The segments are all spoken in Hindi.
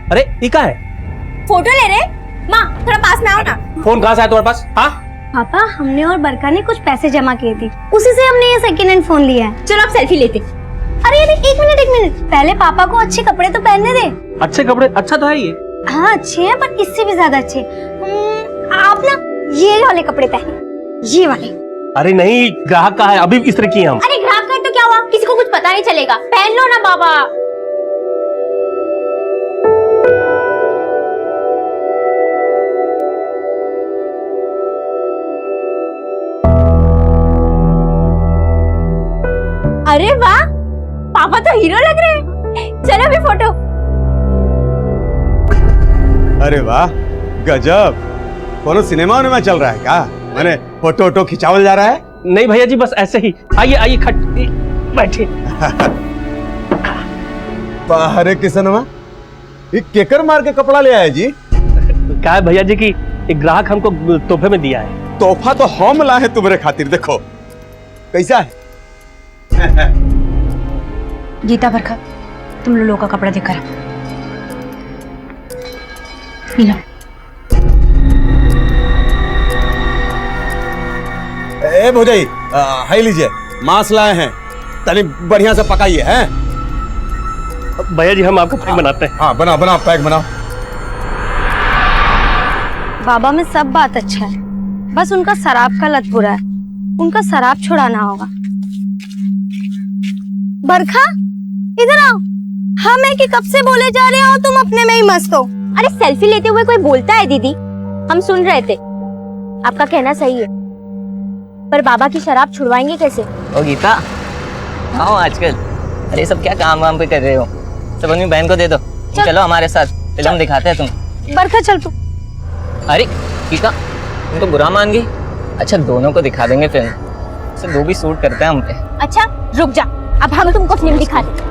अरे ये क्या है? फोटो ले रहे? माँ थोड़ा पास में आओ ना। फोन कहाँ से आया तुम्हारे पास? हाँ पापा, हमने और बरका ने कुछ पैसे जमा किए थे, उसी से हमने ये सेकंड हैंड फोन लिया है। चलो अब सेल्फी लेते। अरे एक मिनट, पहले पापा को अच्छे कपड़े तो पहनने दे। अच्छे कपड़े? अच्छा तो है ये। हाँ अच्छे हैं, पर इससे भी ज्यादा अच्छे। आप ना ये वाले कपड़े पहने, ये वाले। अरे नहीं, ग्राहक का है, अभी इस तरह की हैं हम। अरे ग्राहक का तो क्या हुआ, किसी को कुछ पता नहीं चलेगा, पहन लो ना बाबा। अरे वाह, पापा तो हीरो लग रहे हैं। चलो भी फोटो। अरे वाह, गजब। कोनो सिनेमा में चल रहा है क्या? मैंने फोटो खिंचावल जा रहा है? नहीं भैया जी, बस ऐसे ही। आइए खट बैठिए। अरे किसनवा, ये केकर मार के कपड़ा ले आया जी? क्या है भैया जी की एक ग्राहक हमको तोहफे में दिया है। तोहफा तो हम लाए तुम्हारे खातिर, देखो कैसा है। गीता, बरखा, तुम लोगों का कपड़ा देखकर लो। ए भौजाई, हाई लीजिए, मांस लाए हैं, तनी बढ़िया से पकाइए हैं। भैया जी हम आपको पैक बनाते हैं। हाँ बना पैक बनाओ। बाबा में सब बात अच्छा है, बस उनका शराब का लत बुरा है, उनका शराब छुड़ाना होगा। बरखा इधर आओ, हम है कि कब से बोले जा रहे हो, तुम अपने में ही मस्त हो। अरे सेल्फी लेते हुए कोई बोलता है दीदी, हम सुन रहे थे। आपका कहना सही है, पर बाबा की शराब छुड़वाएंगे कैसे? ओ गीता, आओ आजकल। अरे सब क्या काम वाम पे कर रहे हो? सब अपनी बहन को दे दो। चलो हमारे साथ फिल्म दिखाते हैं तुम। बरखा चल तू। अरे गीता, तुम तो बुरा मान गई। अच्छा दोनों को दिखा देंगे फिल्म, से दो भी सूट करते हैं हम पे। अच्छा रुक जा, अब हम तुमको फिल्म दिखाते।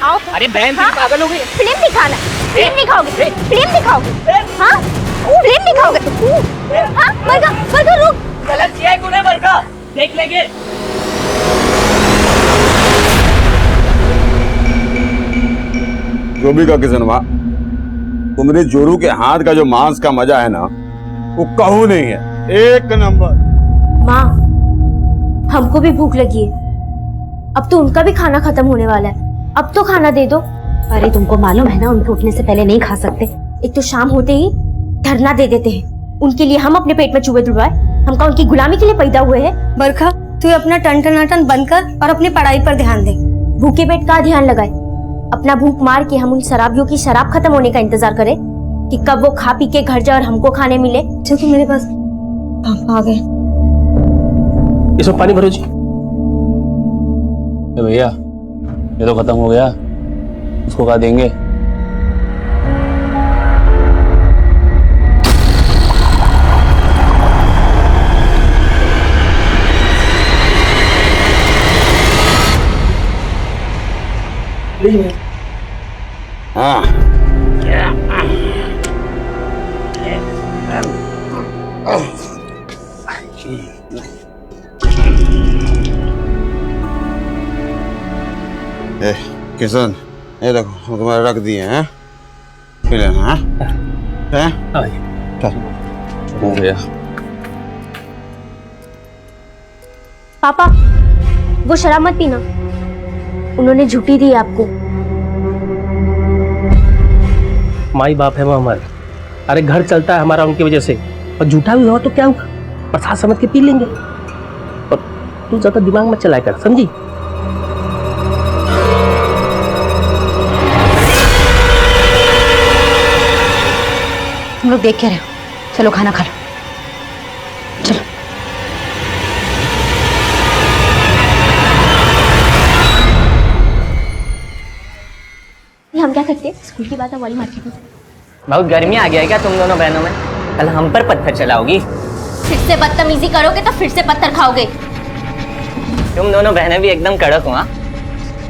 आओ। अरे बहन हाँ? पागल हो गई। फिल्म दिखाना, फिल्म दिखाओगे, फिल्म दिखाओगे। हाँ फिल्म दिखाओगे। हाँ बरखा रुक। गलत किया है तूने बरखा, देख लेंगे। गोभी का किसनवा, तुम्हारे जोरू के हाथ का जो मांस का मजा है ना, वो कहूँ नहीं है, एक नंबर। माँ हमको भी भूख लगी है, अब तो उनका भी खाना खत्म होने वाला है, अब तो खाना दे दो। अरे तुमको मालूम है ना, उनके उठने से पहले नहीं खा सकते। एक तो शाम होते ही धरना दे देते हैं, उनके लिए हम अपने पेट में चूहे तुड़वाए, हम का उनकी गुलामी के लिए पैदा हुए हैं। बरखा तू अपना टन बंद कर और अपनी पढ़ाई पर ध्यान दे। भूखे पेट का ध्यान लगाए, अपना भूख मार के हम उन शराबियों की शराब खत्म होने का इंतजार करें कि कब वो खा पी के घर जाए और हमको खाने मिले। चल तू मेरे पास। पापा आ गए। इसमें पानी भरो जी। भैया ये तो खत्म हो गया, उसको क्या देंगे? हाँ किशन, ये देखो तुम्हारे रख दिए हैं, पी लेना। हैं? हो गया। पापा वो शराब मत पीना, उन्होंने झूठी दी आपको। माई बाप है वो हमारे। अरे घर चलता है हमारा उनकी वजह से, और झूठा भी हुआ तो क्या हुआ, प्रसाद समझ के पी लेंगे। और तू ज्यादा दिमाग मत चलाया कर, समझी? तुम लोग देख क्या रहे हो? चलो खाना खा लो, चलो। हम क्या करते हैं, स्कूल की बात हमारी मार्केट में। बहुत गर्मी आ गया है क्या तुम दोनों बहनों में? कल हम पर पत्थर चलाओगी? फिर से बदतमीजी करोगे तो फिर से पत्थर खाओगे। तुम दोनों बहनें भी एकदम कड़क हो। हाँ?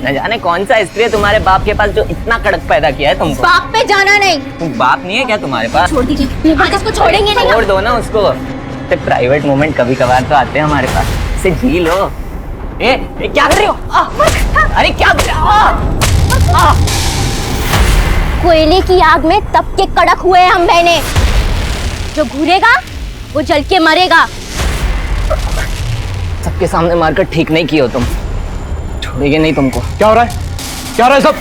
न जाने कौन सा स्त्री है तुम्हारे बाप के पास जो इतना कड़क पैदा किया है तुमको। बाप पे जाना नहीं। तुम बाप नहीं है क्या तुम्हारे पास? छोड़ दीजिए, आज इसको छोड़ेंगे नहीं। छोड़ दो ना उसको। प्राइवेट मोमेंट कभी कभार तो आते हैं हमारे पास, इसे जी लो। ए क्या कर रही हो? अरे क्या कर रही हो? कोयले की आग में तप के कड़क हुए हैं हम बहने। जो घूरेगा वो जल के मरेगा। सबके सामने मारकर ठीक नहीं किए हो तुम, छोड़ेंगे नहीं तुमको। क्या हो रहा है? क्या हो रहा है सब?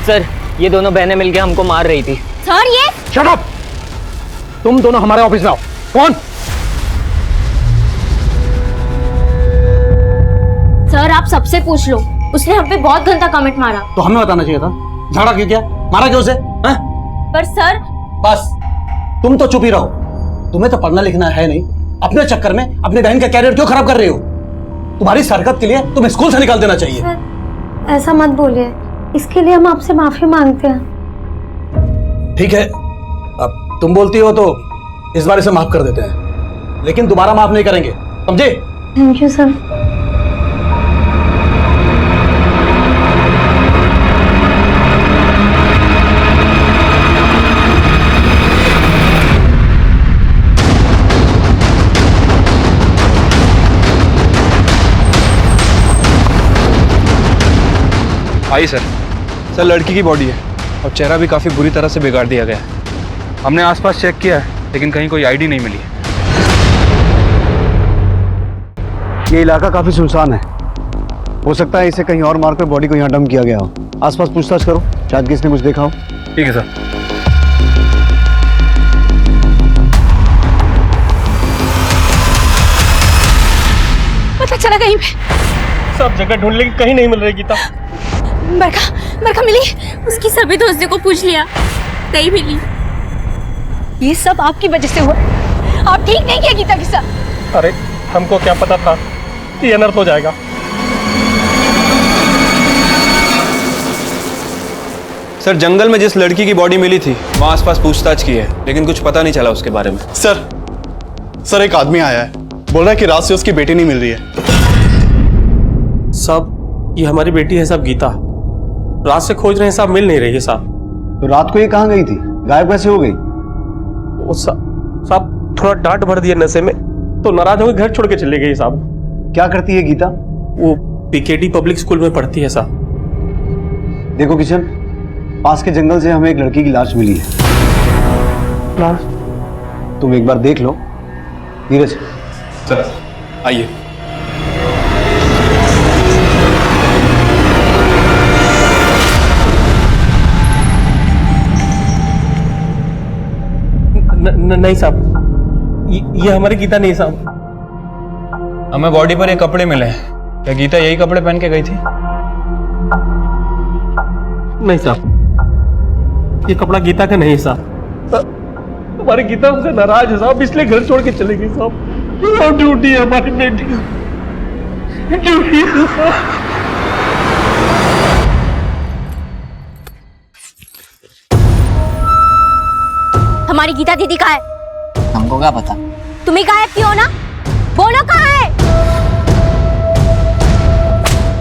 सर, ये दोनों बहनें मिलके हमको मार रही थी। सर ये शट अप! तुम दोनों हमारे ऑफिस में आओ। कौन? सर आप सबसे पूछ लो, उसने हम पे बहुत गंदा कमेंट मारा। तो हमें बताना चाहिए था। झगड़ा क्यों किया? मारा क्यों उसे? हैं? पर सर बस, तुम तो चुप ही रहो। तुम्हें तो पढ़ना लिखना है नहीं, अपने चक्कर में अपने बहन का कैरियर क्यों खराब कर रही हो? तुम्हारी हरकत के लिए तुम्हें स्कूल से निकाल देना चाहिए। सर ऐसा मत बोलिए, इसके लिए हम आपसे माफी मांगते हैं। ठीक है, अब तुम बोलती हो तो इस बार इसे माफ कर देते हैं, लेकिन दोबारा माफ नहीं करेंगे, समझे? Thank you sir. I sir. Sir, लड़की की बॉडी है और चेहरा भी काफ़ी बुरी तरह से बिगाड़ दिया गया है। हमने आसपास चेक किया है लेकिन कहीं कोई आईडी नहीं मिली है। ये इलाका काफी सुनसान है, हो सकता है इसे कहीं और मारकर बॉडी को यहाँ डंप किया गया हो। आसपास पूछताछ करो, शायद किसने कुछ देखा हो। ठीक है सर। पता चला कहीं पे? सब जगह ढूंढ लेंगे, कहीं नहीं मिल रही गीता। बरखा मिली, उसकी सभी दोस्तों को पूछ लिया, नहीं मिली। ये सब आपकी वजह से हुआ। आप ठीक नहीं किया गीता के साथ। अरे हमको क्या पता था ये अनर्थ हो जाएगा। सर, जंगल में जिस लड़की की बॉडी मिली थी वहाँ आसपास पूछताछ की है लेकिन कुछ पता नहीं चला उसके बारे में। सर एक आदमी आया है, बोल रहा है कि रात से उसकी बेटी नहीं मिल रही है। साहब ये हमारी बेटी है साहब, गीता। रात से खोज रहे हैं साहब, मिल नहीं रही है साहब। तो रात को ये कहाँ गई थी? गायब कैसे हो गई? वो साहब थोड़ा डांट भर दिया नशे में, तो नाराज होकर घर छोड़ के चले गई साहब। क्या करती है गीता? वो पीकेडी पब्लिक स्कूल में पढ़ती है साहब। देखो किशन, पास के जंगल से हमें एक लड़की की लाश मिली है। लाश? तुम एक बार देख लो। नीरज सर आइए। नहीं साहब, ये हमारी गीता नहीं साहब। हमें बॉडी पर ये कपड़े मिले हैं, क्या गीता यही कपड़े पहन के गई थी? नहीं साहब, ये कपड़ा गीता का नहीं है साहब। हमारी गीता हमसे नाराज है साहब, इसलिए घर छोड़ के चली गई साहब। ड्यूटी है हमारी बेटी, ड्यूटी है साहब। हमारी गीता दीदी कहाँ है? हमको क्या पता? तुम्हें गायब क्यों हो ना? बोलो कहाँ है?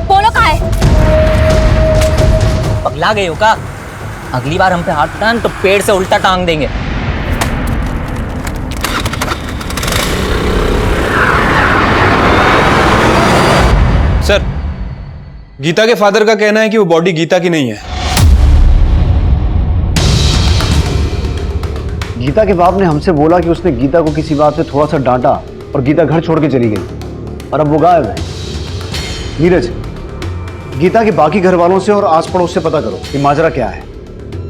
बोलो कहाँ है? पगला गए हो का? अगली बार हम पे हाथ उठान तो पेड़ से उल्टा टांग देंगे। सर, गीता के फादर का कहना है कि वो बॉडी गीता की नहीं है। गीता के बाप ने हमसे बोला कि उसने गीता को किसी बात पे थोड़ा सा डांटा और गीता घर छोड़ के चली गई और अब वो गायब है। नीरज, गीता के बाकी घर वालों से और आस पड़ोस से पता करो कि माजरा क्या है।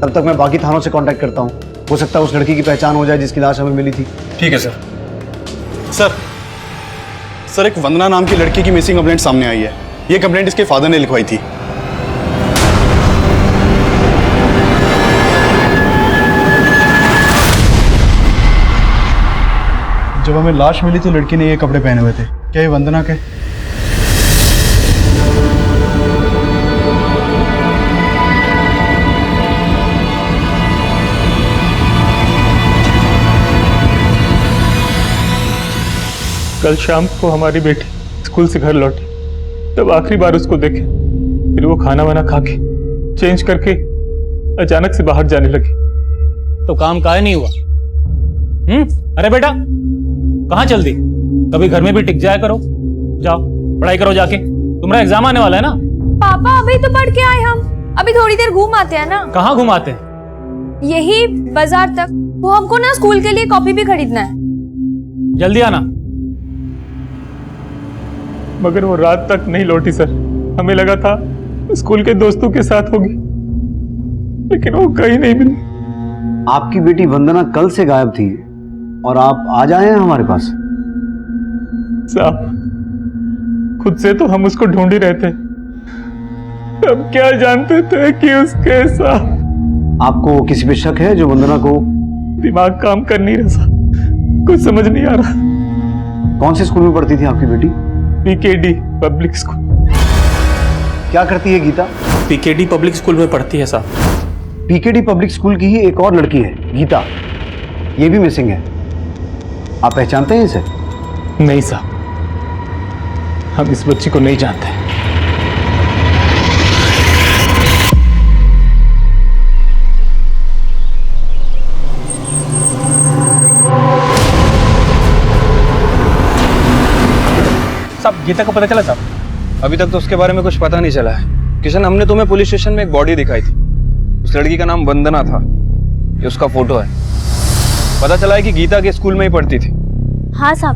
तब तक मैं बाकी थानों से कांटेक्ट करता हूँ, हो सकता है उस लड़की की पहचान हो जाए जिसकी लाश हमें मिली थी। ठीक है सर। सर एक वंदना नाम की लड़की की मिसिंग कंप्लेंट सामने आई है। ये कंप्लेंट इसके फादर ने लिखवाई थी। जब हमें लाश मिली तो लड़की ने ये कपड़े पहने हुए थे। क्या ये वंदना के? कल शाम को हमारी बेटी स्कूल से घर लौटी, तब आखिरी बार उसको देखे। फिर वो खाना वाना खा के चेंज करके अचानक से बाहर जाने लगी। तो काम काहे नहीं हुआ? अरे बेटा, कहाँ चल दी? कभी घर में भी टिक जाया करो। जाओ पढ़ाई करो जाके, तुम्हारा एग्जाम आने वाला है ना। पापा अभी तो पढ़ के आए हम, अभी थोड़ी देर घूम आते हैं ना। कहाँ घुमाते हैं? यही बाजार तक। वो हमको ना स्कूल के लिए कॉपी भी खरीदना है। जल्दी आना। मगर वो रात तक नहीं लौटी सर। हमें लगा था स्कूल के दोस्तों के साथ होगी, लेकिन वो कहीं नहीं मिली। आपकी बेटी वंदना कल से गायब थी और आप आज आए हैं हमारे पास। साहब, खुद से तो हम उसको ढूंढ ही रहे थे, हम क्या जानते थे कि उसके साथ। आपको किसी पे शक है जो वंदना को? दिमाग काम कर नहीं रहा साहब, कुछ समझ नहीं आ रहा। कौन से स्कूल में पढ़ती थी आपकी बेटी? PKD public school. क्या करती है गीता? पीकेडी पब्लिक स्कूल में पढ़ती है साहब। पीकेडी पब्लिक स्कूल की ही एक और लड़की है, गीता, ये भी मिसिंग है। आप पहचानते हैं इसे? नहीं साहब, हम इस बच्ची को नहीं जानते। साहब, गीता को पता चला साहब? अभी तक तो उसके बारे में कुछ पता नहीं चला है। किशन, हमने तुम्हें पुलिस स्टेशन में एक बॉडी दिखाई थी। उस लड़की का नाम वंदना था। ये उसका फोटो है। पता चला है कि गीता के स्कूल में ही पढ़ती थी। हाँ साहब,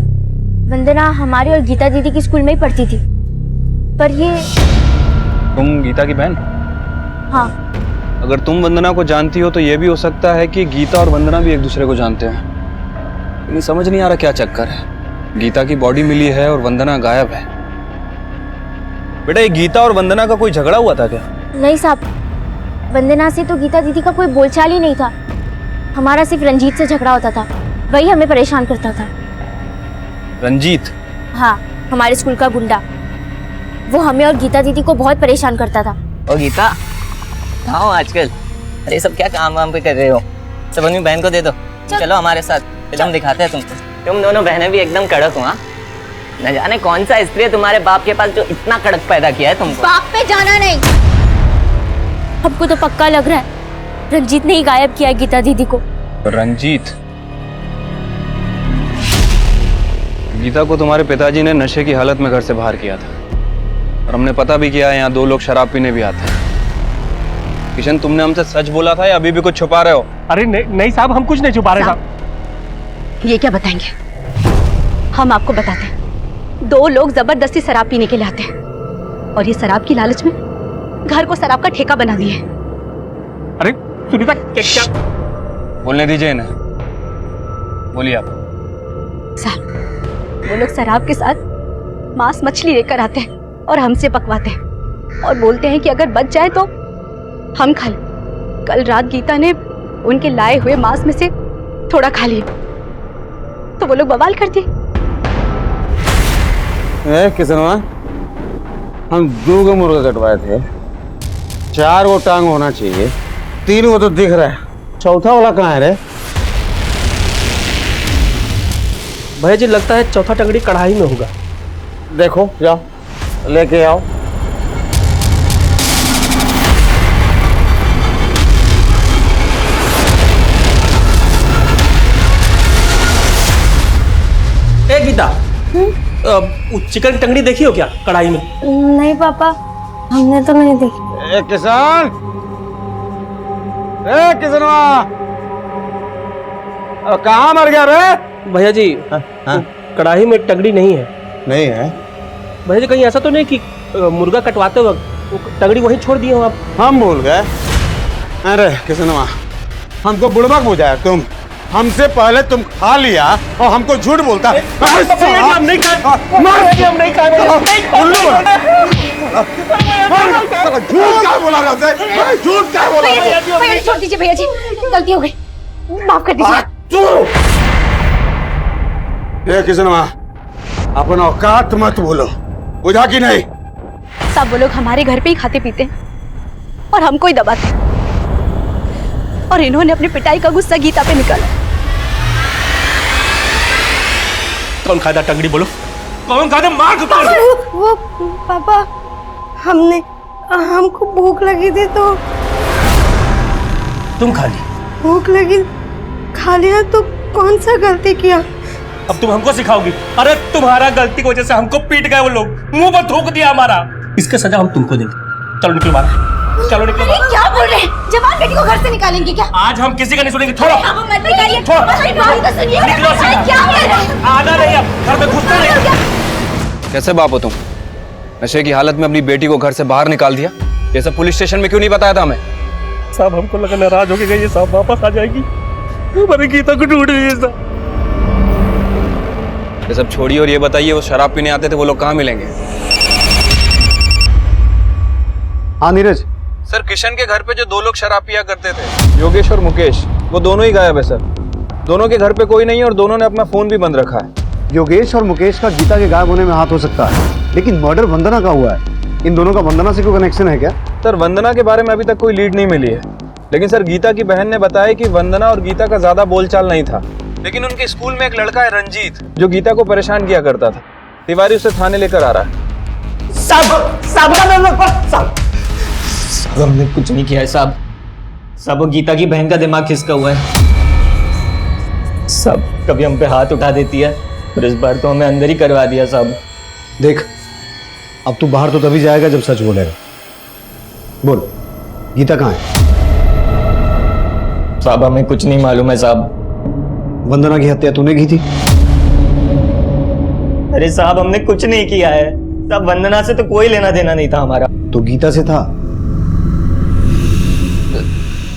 वंदना हमारी और गीता दीदी की स्कूल में ही पढ़ती थी। पर ये... तुम गीता की बहन? हाँ। अगर तुम वंदना को जानती हो तो ये भी हो सकता है कि गीता और वंदना भी एक दूसरे को जानते हैं। लेकिन समझ नहीं आ रहा क्या चक्कर है। गीता की बॉडी मिली है और वंदना गायब है। बेटा, ये गीता और वंदना का कोई झगड़ा हुआ था क्या? नहीं साहब, वंदना से तो गीता दीदी का कोई बोलचाल ही नहीं था। हमारा सिर्फ रंजीत से झगड़ा होता था, वही हमें परेशान करता था। रंजीत? हाँ, हमारे स्कूल का गुंडा। वो हमें और गीता दीदी को बहुत परेशान करता था। ओ गीता, कहाँ हो आजकल? अरे सब क्या काम वाम पे कर रहे हो? सब अपनी बहन को दे दो, चलो हमारे साथ, फिल्म दिखाते हैं तुमको। तुम दोनों बहनें भी एकदम कड़क हो। हाँ, न जाने कौन सा स्त्री है तुम्हारे बाप के पास जो इतना कड़क पैदा किया है तुमको। बाप पे जाना नहीं। हमको तो पक्का लग रहा है रंजीत ने ही गायब किया है गीता दीदी को। रंजीत? गीता को तुम्हारे पिताजी ने नशे की हालत में घर से बाहर किया था और हमने पता भी किया है यहाँ 2 लोग शराब पीने भी आते हैं। किशन, तुमने हमसे सच बोला था या अभी भी कुछ छुपा रहे हो? अरे नहीं साहब, हम कुछ नहीं छुपा रहे साहब। ये क्या बताएंगे? हम आपको बताते हैं। 2 लोग जबरदस्ती शराब पीने के लिए आते हैं और ये शराब की लालच में घर को शराब का ठेका बना दिए। अरे सुनीता, क्या? बोलने दीजिए इन्हें, बोलिए आप। साहब, वो लोग शराब के साथ मांस मछली लेकर आते हैं और हमसे पकवाते हैं और बोलते हैं कि अगर बच जाए तो हम खा लें। कल रात गीता ने उनके लाए हुए मांस में से थोड़ा खा लिया तो वो लोग बवाल कर दिए। किसनवा, हम 2 को मुर्गा कटवाए थे, 4 को टांग होना चाहिए, 3 को तो दिख रहा है, चौथा वाला कहाँ है रे? भैया जी, लगता है चौथा टंगड़ी कढ़ाई में होगा। देखो, जाओ लेके आओ। ए गीता, चिकन टंगड़ी देखी हो क्या कढ़ाई में? नहीं पापा, हमने तो नहीं देखी। ए किसान, ए किसनवा, कहाँ मर गया रे? भैया जी, कढ़ाई में टंगड़ी नहीं है। नहीं है भैया जी, कहीं ऐसा तो नहीं कि मुर्गा कटवाते वक्त टंगड़ी वहीं छोड़ दिए हो आप? हम भूल गए। अरे किसनवा, हमको बुड़बक बुझाया तुम। हमसे पहले तुम खा लिया और हमको झूठ बोलता है। हम नहीं खाए। हम नहीं खाए। झूठ क्या बोला रहा है? झूठ क्या बोला रहा है? भैया जी, छोड़ दीजिए। भैया जी, गलती हो गई, माफ कर दीजिए। ये किसनवा, अपन औकात मत बोलो, बुझा कि नहीं? सब वो लोग हमारे घर पे ही खाते पीते हैं और हमको ही दबाते हैं और इन्होंने अपनी पिटाई का गुस्सा गीता पे निकाला। कौन खादा टंगड़ी बोलो? कौन खादा? मार दो। वो पापा, हमको भूख लगी थी तो तुम खा ली? भूख लगी, खा लिया तो कौन सा गलती किया? अब तुम हमको सिखाओगी? अरे तुम्हारा गलती की वजह से हमको पीट गए वो लोग, मुंह पर थूक दिया हमारा। इसका सजा हम तुमको देंगे। चलो निकलो बाहर, चलो निकलो बाहर। क्या बोल रहे हैं? जवान बेटी बेटी को घर से निकालेंगे क्या? आज हम किसी का नहीं सुनेंगे। छोड़ो, हम मत निकालिए। छोड़ो। हमारी बात तो सुनिए। निकलो सीधा। अरे क्या कह रहे हैं? आना नहीं, अब घर में घुसना नहीं। कैसे बाप हो तुम? नशे की हालत में अपनी बेटी को घर से बाहर निकाल दिया। ये सब पुलिस स्टेशन में क्यों नहीं बताया था हमें? साहब हमको लगा नाराज हो गई, ये साहब वापस आ जाएगी, हमारी गीता को ढूंढ रही है साहब। ये सब छोड़िए और ये बताइए, वो शराब पीने आते थे, वो लोग कहाँ मिलेंगे? हाँ नीरज, सर किशन के घर पे जो 2 लोग शराब पिया करते थे, योगेश और मुकेश, वो दोनों ही गायब है सर। दोनों के घर पे कोई नहीं है और दोनों ने अपना फोन भी बंद रखा है। योगेश और मुकेश का गीता के गायब होने में हाथ हो सकता है, लेकिन मर्डर वंदना का हुआ है। इन दोनों का वंदना से कोई कनेक्शन है क्या? सर वंदना के बारे में अभी तक कोई लीड नहीं मिली है, लेकिन सर गीता की बहन ने बताया कि वंदना और गीता का ज्यादा बोलचाल नहीं था, लेकिन उनके स्कूल में एक लड़का है रंजीत, जो गीता को परेशान किया करता था। तिवारी उसे थाने लेकर आ रहा है। साहब हमने कुछ नहीं किया है साहब। साहब वो गीता की बहन का दिमाग खिसका हुआ है साहब। कभी हम पे हाथ उठा देती है और इस बार तो हमें अंदर ही करवा दिया साहब। देख, अब तू बाहर तो तभी जाएगा जब सच बोलेगा। बोल, गीता कहाँ है? साहब हमें कुछ नहीं मालूम है साहब। वंदना की हत्या तूने की थी? अरे साहब हमने कुछ नहीं किया है साहब। वंदना से तो कोई लेना देना नहीं था हमारा। तो गीता से था?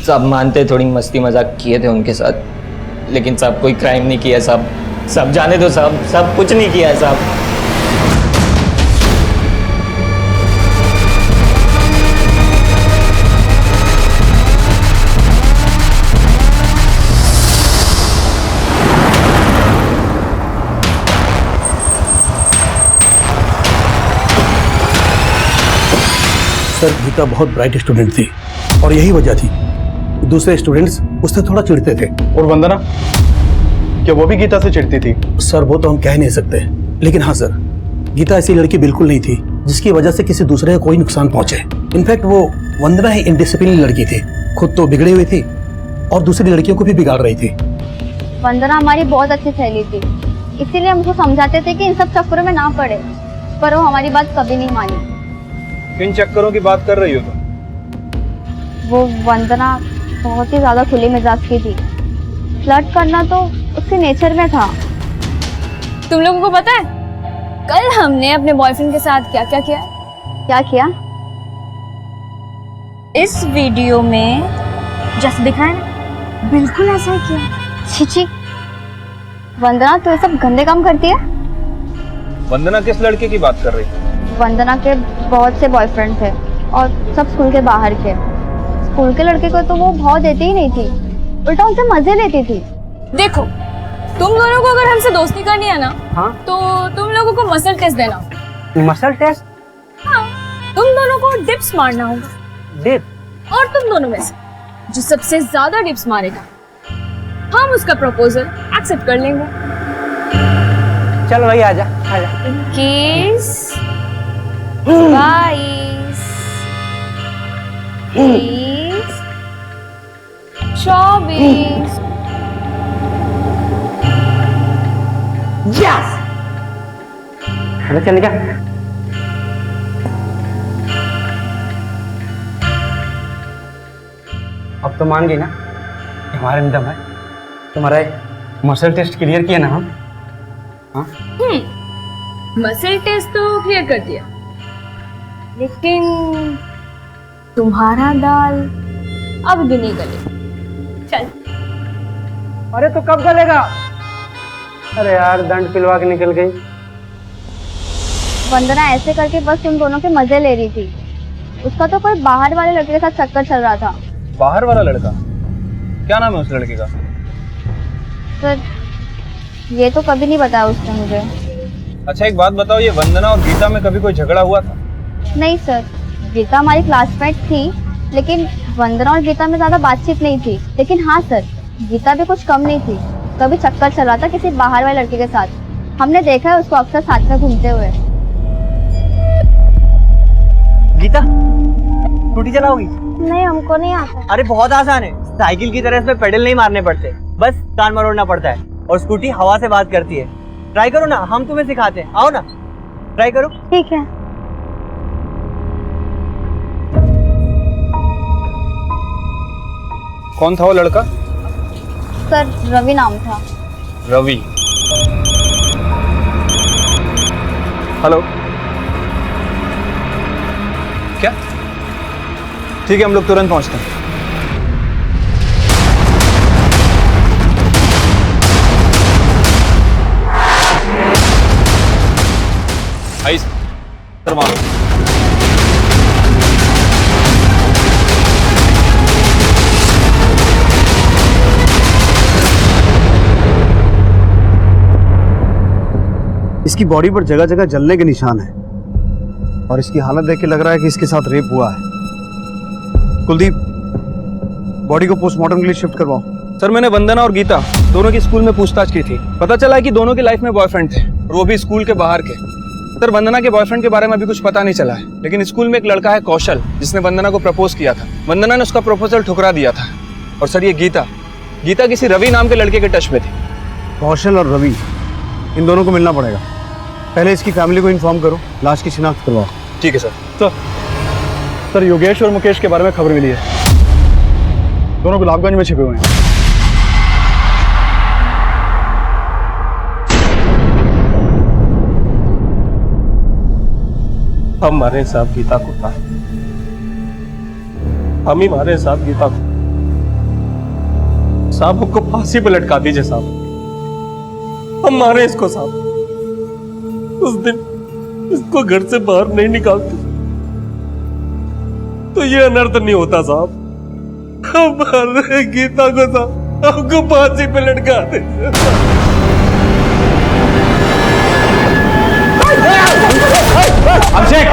साहब मानते थोड़ी मस्ती मजाक किए थे उनके साथ, लेकिन साहब कोई क्राइम नहीं किया साहब। सब जाने दो साहब, सब कुछ नहीं किया है साहब। सर गीता बहुत ब्राइट स्टूडेंट थी और यही वजह थी दूसरे स्टूडेंट्स उससे थोड़ा चिढ़ते थे। और वंदना, क्या वो भी गीता से चिढ़ती थी? सर वो तो हम कह नहीं सकते, लेकिन हाँ सर, गीता ऐसी लड़की बिल्कुल नहीं थी जिसकी वजह से किसी दूसरे को कोई नुकसान पहुंचे। इनफैक्ट वो वंदना ही इनडिसिप्लिन लड़की थी, खुद तो बिगड़ी हुई थी और दूसरी लड़कियों को भी बिगाड़ रही थी। वंदना हमारी बहुत अच्छी सहेली थी, इसीलिए हम उसको समझाते थे कि इन सब चक्करों में ना पड़े, पर वो हमारी बात कभी नहीं मानी। किन चक्करों की बात कर रही हो तुम? वो वंदना बहुत ही ज्यादा खुली मिजाज की थी। फ्लर्ट करना तो उसके नेचर में था। तुम लोगों को पता है कल हमने अपने बॉयफ्रेंड के साथ क्या क्या किया? क्या किया? इस वीडियो में जैसे दिखा है ना, बिल्कुल ऐसा ही किया। छी, वंदना तू ये सब गंदे काम करती है? वंदना किस लड़के की बात कर रही है? वंदना के बहुत से बॉयफ्रेंड थे और सब स्कूल के बाहर के। स्कूल के लड़के को तो वो भाव देती ही नहीं थी, उल्टा उनसे मजे लेती थी। देखो, तुम दोनों को अगर हमसे दोस्ती करनी है ना, हाँ? तो तुम लोगों को मसल टेस्ट देना। Muscle test? हाँ, तुम दोनों को डिप्स मारना होगा। डिप? और तुम दोनों में से जो सबसे ज्यादा डिप्स मारेगा, हम उसका प्रपोजल एक्सेप्ट कर लेंगे। चल भाई आजा आजा। 21, 22, 23, 24। यस! अरे चल जा। अब तो मान गई ना कि हमारे में दम है। तुम्हारा मसल टेस्ट क्लियर किया ना हम? हाँ? मसल टेस्ट तो क्लियर कर दिया, लेकिन तुम्हारा दाल अब भी नहीं गले। चल। अरे तो कब गलेगा? अरे यार दंड पिलवा के निकल गई। वंदना ऐसे करके बस उन दोनों के मजे ले रही थी। उसका तो कोई बाहर वाले लड़के के साथ चक्कर चल रहा था। बाहर वाला लड़का? क्या नाम है उस लड़के का? सर ये तो कभी नहीं बताया उसने मुझे। अच्छा एक बात बताओ, ये वंदना और गीता में कभी कोई झगड़ा हुआ था? नहीं सर, गीता हमारी क्लासमेट थी, लेकिन वंदना और गीता में ज्यादा बातचीत नहीं थी। लेकिन हाँ सर, गीता भी कुछ कम नहीं थी, कभी चक्कर चला था किसी बाहर वाले लड़के के साथ। हमने देखा है उसको अक्सर साथ में घूमते हुए। गीता, स्कूटी चलाओगी? नहीं, हमको नहीं आता। अरे बहुत आसान है, साइकिल की तरह इसमें पेडल नहीं मारने पड़ते, बस कान मरोड़ना पड़ता है और स्कूटी हवा से बात करती है। ट्राई करो ना, हम तुम्हें सिखाते हैं, आओ ना ट्राई करो। ठीक है। कौन था वो लड़का? सर रवि नाम था। रवि। हेलो, क्या? ठीक है, हम लोग तुरंत पहुंचते हैं। आइए सर, वहाँ इसकी बॉडी पर जगह जगह जलने के निशान है और इसकी हालत देख के लग रहा है कि इसके साथ रेप हुआ है। कुलदीप, बॉडी को पोस्टमार्टम के लिए शिफ्ट करवाओ। सर, मैंने वंदना और गीता दोनों की स्कूल में पूछताछ की थी। पता चला है कि दोनों की लाइफ में बॉयफ्रेंड थे और वो भी स्कूल के बाहर के। सर, वंदना के बॉयफ्रेंड के बारे में अभी कुछ पता नहीं चला है, लेकिन स्कूल में एक लड़का है कौशल, जिसने वंदना को प्रपोज किया था। वंदना ने उसका प्रपोजल ठुकरा दिया था। और सर, ये गीता किसी रवि नाम के लड़के के टच में थी। कौशल और रवि, इन दोनों को मिलना पड़ेगा। पहले इसकी फैमिली को इन्फॉर्म करो, लाश की शिनाख्त करवाओ। ठीक है सर। सर, योगेश और मुकेश के बारे में खबर मिली है। दोनों गुलाबगंज में छिपे हुए हैं। हम मारे साहब गीता को था, हम ही मारे साहब गीता को। साहब हमको फांसी पे लटका दीजिए साहब, हम मारे इसको साहब। उस दिन इसको घर से बाहर नहीं निकालते तो ये अनर्थ नहीं होता साहब। हम मार रहे गीता को साहब, हमको फांसी पे लटका दीजिए। अभिषेक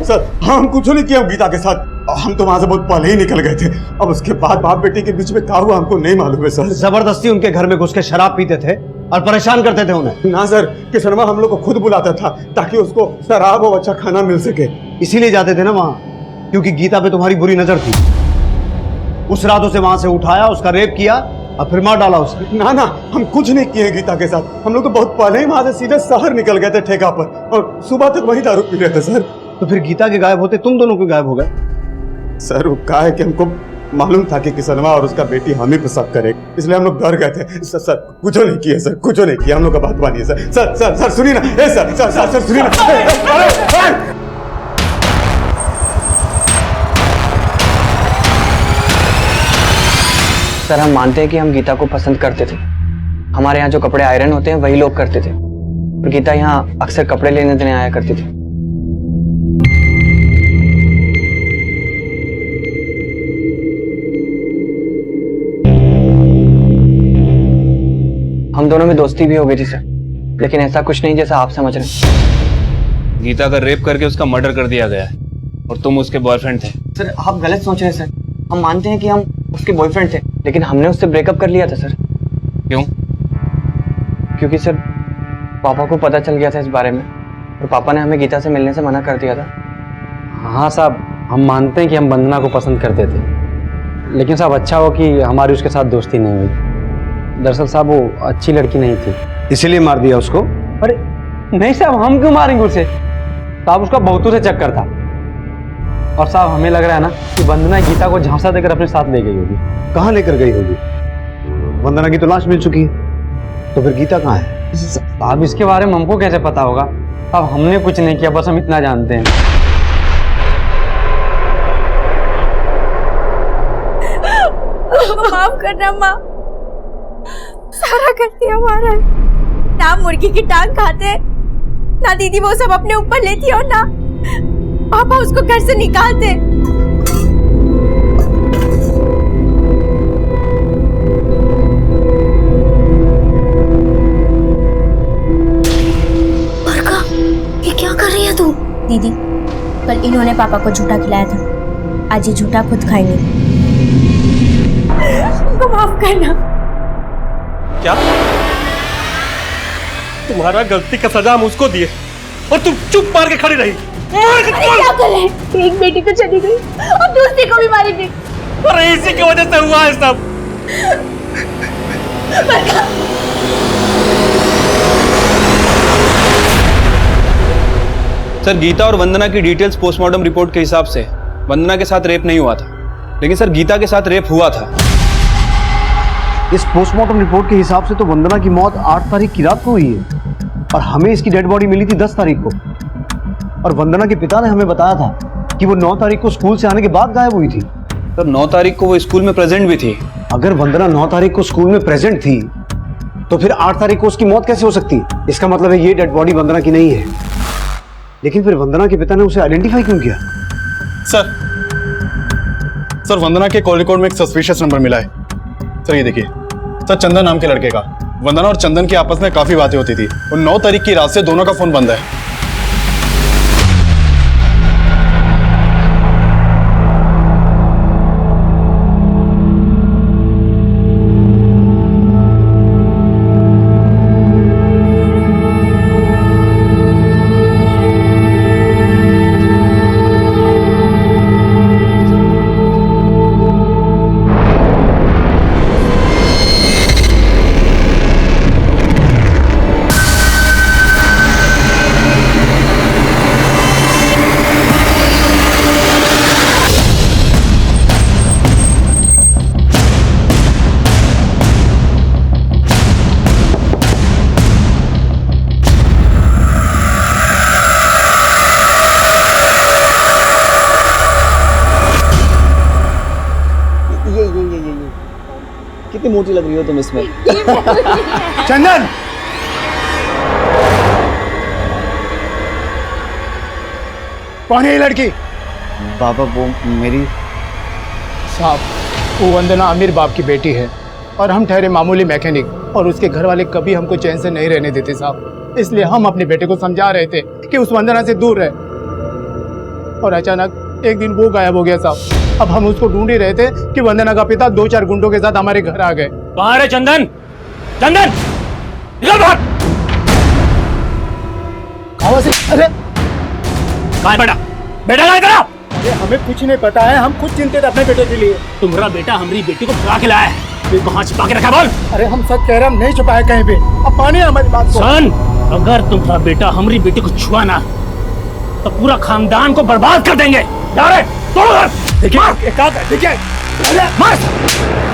सर, हम कुछ नहीं किया गीता के साथ। हम तो वहां से बहुत पहले ही निकल गए थे। अब उसके बाद बाप बेटी के बीच में क्या हुआ हमको नहीं मालूम है सर। जबरदस्ती उनके घर में घुस के शराब पीते थे और परेशान करते थे उन्हें। ना सर, किशनवा हम लोग को खुद बुलाता था ताकि उसको शराब और अच्छा खाना मिल सके। इसीलिए जाते थे ना वहां, क्योंकि गीता पे तुम्हारी बुरी नजर थी। उस रात उसे वहां से उठाया, उसका रेप किया और फिर मार डाला उसे। ना, हम कुछ नहीं किए गीता के साथ। हम लोग तो बहुत पहले ही वहां से सीधे शहर निकल गए थे ठेका पर, और सुबह तक वहीं दारू पी रहे थे सर। तो फिर गीता के गायब होते तुम दोनों के गायब हो गए। सर, वो क्या है कि हमको मालूम था कि किशनवा और उसका बेटी हम ही पे शक करे, इसलिए हम लोग डर गए थे। सर कुछ नहीं किया सर, कुछ नहीं किया। हम लोग का बात मानिए सर। सर सुनिए ना। सर सुनिए ना। सर, हम मानते हैं कि हम गीता को पसंद करते थे। हमारे यहाँ जो कपड़े आयरन होते हैं वही लोग करते थे, और गीता यहाँ अक्सर कपड़े लेने देने आया करती थी। हम दोनों में दोस्ती भी हो गई थी सर, लेकिन ऐसा कुछ नहीं जैसा आप समझ रहे हैं। गीता का रेप करके उसका मर्डर कर दिया गया है और तुम उसके बॉयफ्रेंड थे। सर, आप गलत सोच रहे हैं सर। हम मानते हैं कि हम उसके बॉयफ्रेंड थे, लेकिन हमने उससे ब्रेकअप कर लिया था सर। क्यों? क्योंकि सर, पापा को पता चल गया था इस बारे में, और पापा ने हमें गीता से मिलने से मना कर दिया था। हाँ साहब, हम मानते हैं कि हम वंदना को पसंद करते थे, लेकिन साहब अच्छा हो कि हमारी उसके साथ दोस्ती नहीं हुई। दरअसल साहब वो अच्छी लड़की नहीं थी, इसीलिए मार दिया उसको। अरे नहीं साहब, हम क्यों मारेंगे उसे? साहब उसका बहुतों से चक्कर था, और साहब हमें लग रहा है ना कि वंदना गीता को झांसा देकर अपने साथ ले गई होगी। कहाँ लेकर गई होगी? वंदना की तो लाश मिल चुकी है, तो फिर गीता कहाँ है? साहब इसके बारे में हमको कैसे पता होगा? साहब हमने कुछ नहीं किया, बस हम इतना जानते हैं। माफ करना माँ, सारा गलती हमारा है। ना मुर्गी की टांग खाते, ना दीदी वो सब अपने ऊपर लेती, और ना पापा उसको घर से निकालते। बरका, ये क्या कर रही है तू? दीदी, कल इन्होंने पापा को झूठा खिलाया था, आज ये झूठा खुद खाएंगे। उनको माफ करना। क्या तुम्हारा गलती का सजा हम उसको दिए और तुम चुप मार के खड़ी रही? क्या करे? एक बेटी तो चली गई और दूसरी को भी मारी गई। अरे इसी की वजह से हुआ है सब। सर, गीता और वंदना की डिटेल्स पोस्टमार्टम रिपोर्ट के हिसाब से वंदना के साथ रेप नहीं हुआ था। लेकिन सर गीता के साथ रेप हुआ था। इस पोस्टमार्टम रिपोर्ट के हिसाब से तो वंदना की मौत 8 तारीख की रात को हुई है और हमें इसकी डेड बॉडी मिली थी 10 तारीख को। और वंदना के पिता ने हमें बताया था कि वो 9 तारीख को स्कूल से आने के बाद गायब हुई थी। सर 9 तारीख को वो स्कूल में प्रेजेंट भी थी। अगर वंदना 9 तारीख को स्कूल में प्रेजेंट थी तो फिर 8 तारीख को उसकी मौत कैसे हो सकती है? इसका मतलब है ये डेड बॉडी वंदना की नहीं है। लेकिन फिर वंदना के पिता ने उसे आइडेंटिफाई क्यों किया? सर वंदना के कॉल रिकॉर्ड में एक सस्पिशियस नंबर मिला है। सर ये देखिए, सर चंदन नाम के लड़के का। वंदना और चंदन की आपस में काफी बातें होती थी और 9 तारीख की रात से दोनों का फोन बंद है। कितनी मोटी लग रही हो तुम इसमें। चंदन! कौन है ये लड़की? बाबा वो मेरी साहब, वो वंदना अमीर बाप की बेटी है और हम ठहरे मामूली मैकेनिक, और उसके घर वाले कभी हमको चैन से नहीं रहने देते साहब। इसलिए हम अपने बेटे को समझा रहे थे कि उस वंदना से दूर रहे, और अचानक एक दिन वो गायब हो गया साहब। अब हम उसको ढूंढ ही रहे थे कि वंदना का पिता 2-4 गुंडों के साथ हमारे घर आ गए। कहाँ है चंदन? चंदन निकल बाहर! कहाँ से? अरे कहाँ है बेटा? बेटा कहाँ है तेरा? अरे हमें कुछ नहीं पता है, हम खुद चिंतित अपने बेटे के लिए। तुम्हारा बेटा हमारी बेटी को छुपा के लाया है। ये कहाँ छिपा के रखा बोल? अरे हम सच कह रहे, हम नहीं छुपाए कहीं पे। अब मानिए हमारी बात को। सन, अगर तुम्हारा बेटा हमारी बेटी को छुआना तो पूरा खानदान को बर्बाद कर देंगे। जा रहे तोड़ो घर। देखिए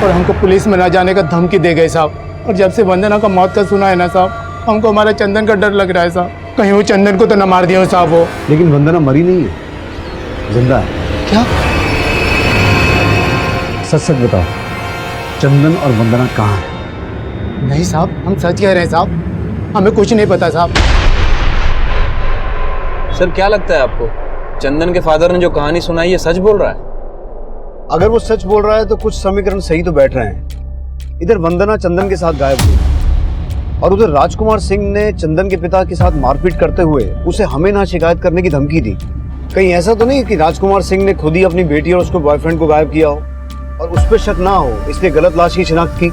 और हमको पुलिस में न जाने का धमकी दे गए साहब। और जब से वंदना का मौत का सुना है ना साहब, हमको हमारा चंदन का डर लग रहा है साहब। कहीं वो चंदन को तो न मार दिया हो साहब वो। लेकिन वंदना मरी नहीं है, जिंदा है। क्या? सच सच बताओ, चंदन और वंदना कहाँ है? नहीं साहब, हम सच कह रहे हैं साहब, हमें कुछ नहीं पता साहब। सर क्या लगता है आपको, चंदन के फादर ने जो कहानी सुनाई है सच बोल रहा है? अगर वो सच बोल रहा है तो कुछ समीकरण सही तो बैठ रहे हैं। इधर वंदना चंदन के साथ गायब हुई और उधर राजकुमार सिंह ने चंदन के पिता के साथ मारपीट करते हुए उसे हमें ना शिकायत करने की धमकी दी। कहीं ऐसा तो नहीं कि राजकुमार सिंह ने खुद ही अपनी बेटी और उसके बॉयफ्रेंड को गायब किया हो और उस पर शक ना हो, इसलिए गलत लाश की शिनाख्त की?